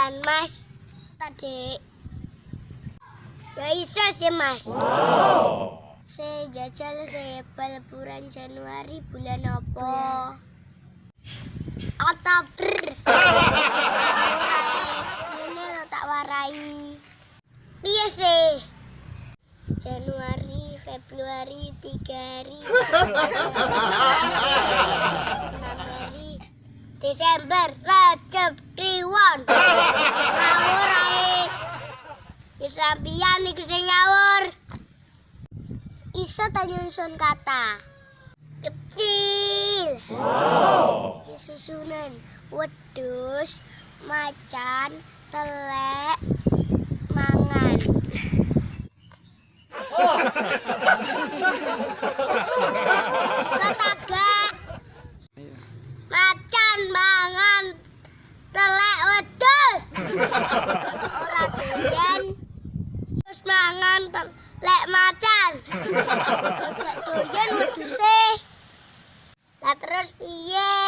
sampean, Mas. Tadi. Ya iso sih, Mas. Saya jajal saya bulan Januari bulan apa? Oktober. Ini lo tak warai. Piye sih? Januari, Februari 3 hari. Januari, Desember, Rajab, Kliwon. Ngawur ae. Sampeyan iku sing ngawur. Iso ta nyusun kata. Kecil. Wow. Susunan wedhus, macan, telek, mangan. Iso ta gak? Macan, mangan, telek, wedhus. Ora doyan. Terus mangan telek macan. Gak doyan wedhuse. Lah terus piye?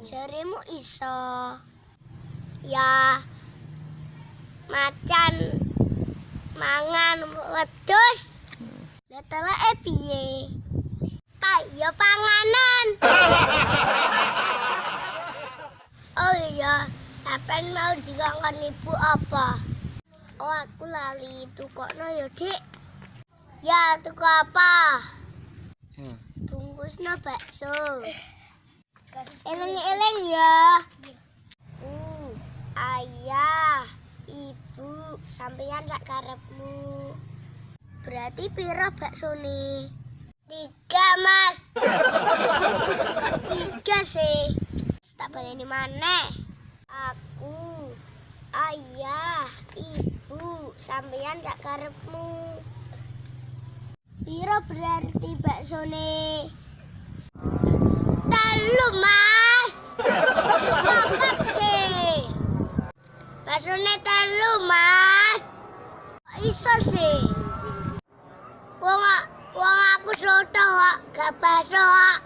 Jaremu iso. Ya macan mangan wedhus. Lah teleke piye? Pak, ya panganan. Oh iya, sampean mau dikongkon ibu apa? Oh, aku lali tukokno ya, Dik. Ya, tuku apa? Bungkusno bakso. Eleng-eleng ya. Ayah, ibu, sampeyan sak karepmu. Berarti piro baksone? 3, Mas. Kok 3 sih? Tak baleni maneh. Aku, ayah, ibu, sampeyan sak karepmu. Piro berarti baksone? 3, Mas. Papat sih. Baksone 3, Mas. Iso sih. Wong aku soto kok, gak bakso kok.